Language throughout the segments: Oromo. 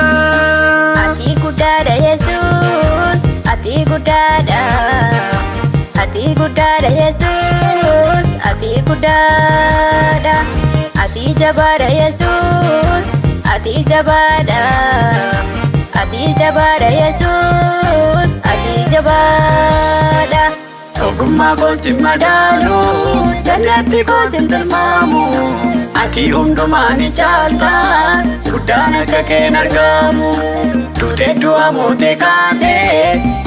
Ati gudada Yesus, ati gudada, ati gudada Yesus, ati gudada, ati jabada Yesus, ati jabada, ati jabada Yesus, ati jabada. Ogummaa koo si madaalu, dandeettii koo si tilmaamu. Ati hundumaa ni caalta, guddaan akka keen argamu. Duutee du'a mootee kaate,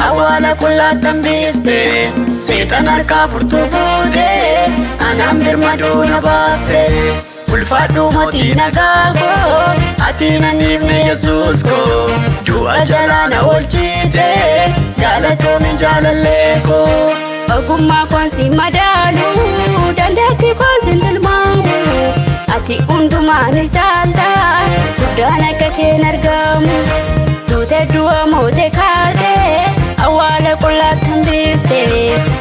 awwaala qullaatti hambiste. Seexan harkaa furtuu fuute, anaan birmaduu na baafte. Ulfaadhu mootii nagaa koo, ati na dhiifne Yesuus koo. Du'a jalaa na oolchite, jaalatoomi jaalallee koo. Ogummaa koon si madaalu, dandeettii koo si tilmaamu. Ati hundumaa ni caalta, guddaan akka keen argamu. Duutee du'a mootee kaate, awwaala qullaatti hambifte.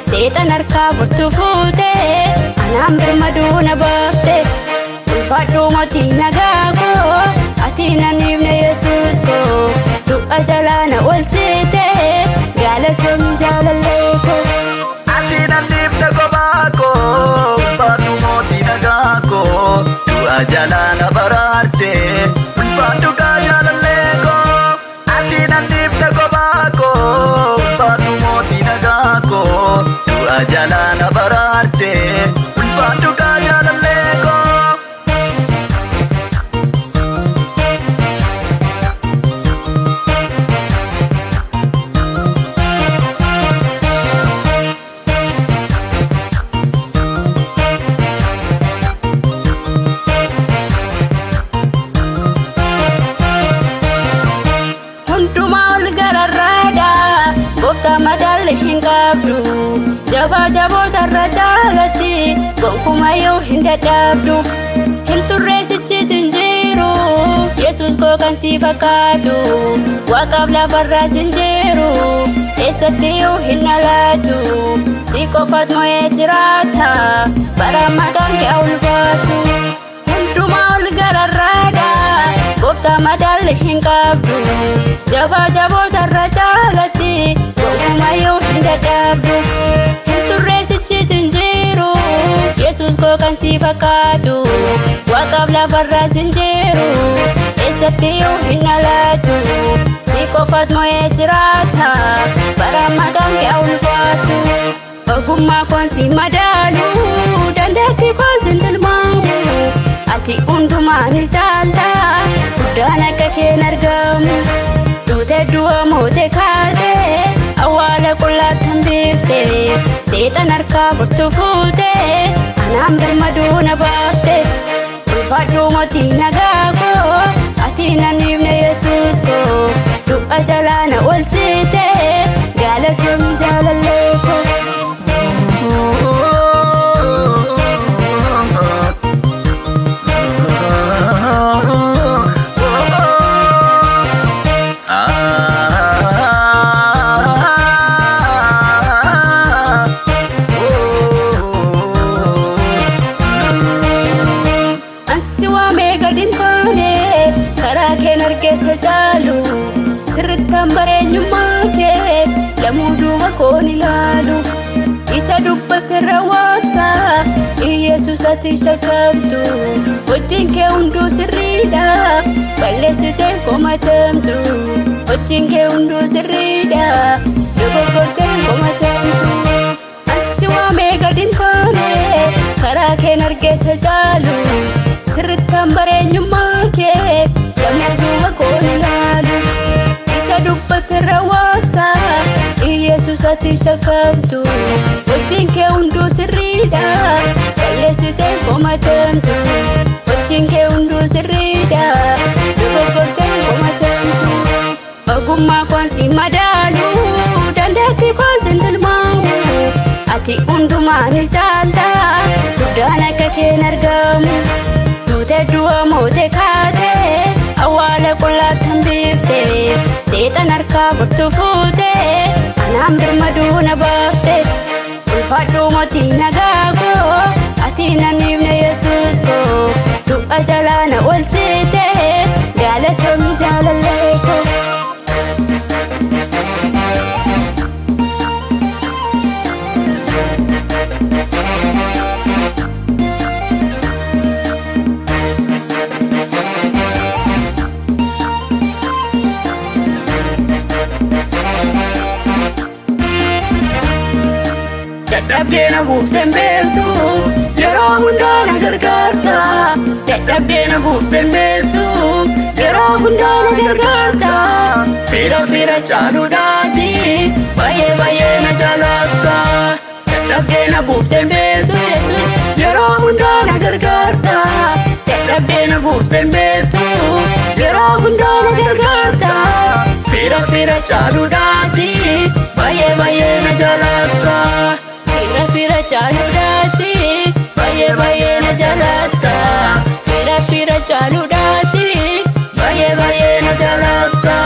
Seexan harkaa furtuu fuute, anaan birmaduu na baafte. Ulfaadhu mootii nagaa koo, ati na dhiifne Yesuus koo. Du'a jalaa na oolchite, jaalatoomi jaalallee koo. Ati na dhiifne kophaa koo, ulfaadhu mootii nagaa koo. Du'a jalaa na baraarte, ulfaadhu kaa jaalallee koo. Ati na dhiifne kophaa koo, ulfaadhu mootii nagaa koo. Du'a jalaa na baraarte, ulfaadhu kaa jaalallee koo. Jabaa jaboota irra jaalatti, gonkumayyuu hin dadhabdu. Hin turreessichis hin jiru, Yesuus koo kan si fakkaatu. Waaqaaf lafarraas hin jiru, eessattiyyuu hin alaatu. Si qofaat mo'ee jiraata, bara maqaan kee ulfaatu. Hundumaa ol gararraadha, gooftaa madaalli hin qabdu. Jabaa jaboota irra jaalatti, gonkumayyuu hin dadhabdu. Turreessichis hin jiru, Yesuus koo kan si fakkaatu. Waaqaaf lafarraas hin jiru, eessattiyyuu hin alaatu. Si qofaat mo'ee jiraata, bara maqaan kee ulfaatu. Ogummaa koon si madaalu, dandeettii koo si tilmaamu. Ati hundumaa ni caalta, guddaan akka keen argamu. Duutee du'a mootee kaate, awwaala qullaatti hambifte. Seexan harkaa furtuu fuute, anaan birmaduu na baafte. Ulfaadhu mootii nagaa koo, ati na dhiifne Yesuus koo. Du'a jalaa na oolchite, jaalatoomi jaalallee koo. Sirrittaan bareenyummaa kee, lamuu duuba koon ilaalu. Isa dubbate raawwata, Yesuus ati shakkamtu. Hojiin kee hunduu sirriidha, balleessitee komatamtu. Hojiin kee hunduu sirriidha, dogoggortee komatamtu. Ansi waamee gad hin taane, karaa keen argeessa caalu. Sirrittaan bareenyummaa kee, lamuu duuba koon ilaalu. Isa dubbate raawwata, Yesuus ati shakkamtu. Hojiin kee hunduu sirriidha, balleessitee komatamtu. Hojiin kee hunduu sirriidha, dogoggortee komatamtu. Ogummaa koon si madaalu, dandeettii koo si tilmaamu. Ati hundumaa ni caalta, guddaan akka keen argamu. moote kaate awwaala qullaattan biifte seexan harkaa furtu fuute anaan birmaduu na baafte ulfaadhuu mootii nagaa koo ati nanniifne Yesuus koo du'a jalaa na oolchite galatoomii jaalallee koo. Dadhabdeena buufteen beektu yeroo hundaa na gargaarta. Dadhabdeena buufteen beektu yeroo hundaa na gargaarta. Fiira caaluudhaati baay'ee na jaalatta. Dadhabdeena buufteen beektu Yesuus yeroo hundaa na gargaarta. Dadhabdeena buufteen beektu yeroo hundaa na gargaarta. Fiira caaluudhaati baay'ee na jaalatta. Fiira caaluudhaati baay'ee na jaalatta. Fiira caaluudhaati baay'ee na jaalatta.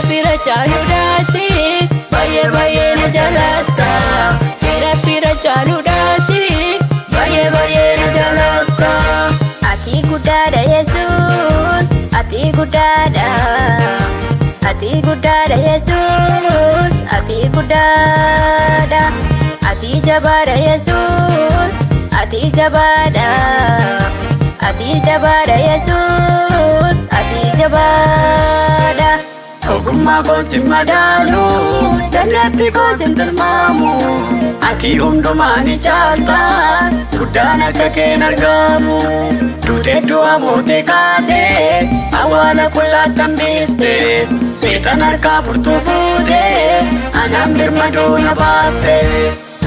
Fiira caaluudhaati baay'ee na jaalatta. Fiira caaluudhaati baay'ee na jaalatta. Ati guddaadha Yesuus, ati guddaadha. Ati guddaadha Yesuus, ati guddaadha. Ati jabaadha Yesuus, ati jabaadha. Ati jabaadha Yesuus, ati jabaadha. Ogummaa koo sin madaalu, dandeettii koo sin tilmaamu. Ati hundumaa ni caalta, guddaan akka keen argamu. Duutee du'a mootii kaate, awwaala qullaattan biifte. Seexan harkaa furtuu fuute, anaan birmaduu na baafte.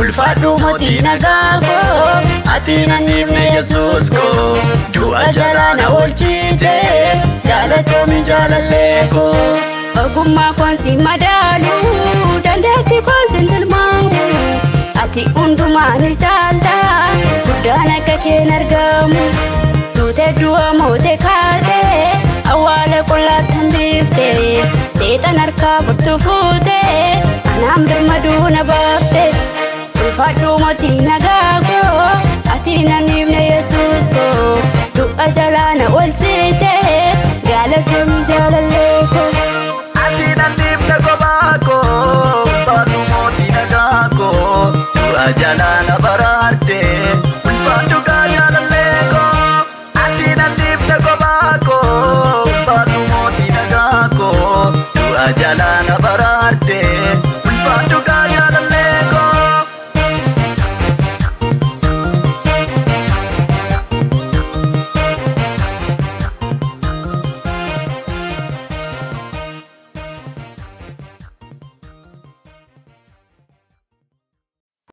Ulfaadhuu mootii nagaa koo, ati nanniifne Yesuus koo. Du'a jalaa na oolchite, galatoomii jaalallee koo. Ogummaa koon sin madaalu, dandeettii koon sin tilmaamu. Ati hundumaa ni caalta, guddaan akka keen argamu. Duutee du'a mootii kaate, awwaala qullaattan biifte. Seexan harkaa furtuu fuute, anaan birmaduu na baafte. Ulfaadhuu mootii nagaa koo, ati nanniifne Yesuus koo. Du'a jalaa na oolchite, galatoomii jaalallee koo. Ati nanniifne kophaa koo, ulfaadhuu mootii nagaa koo. Du'a jalaa na baraarte, ulfaadhuu kaa jaalallee koo. Ati nanniifne kophaa koo, ulfaadhuu mootii nagaa koo. Du'a jalaa na baraarte, ulfaadhuu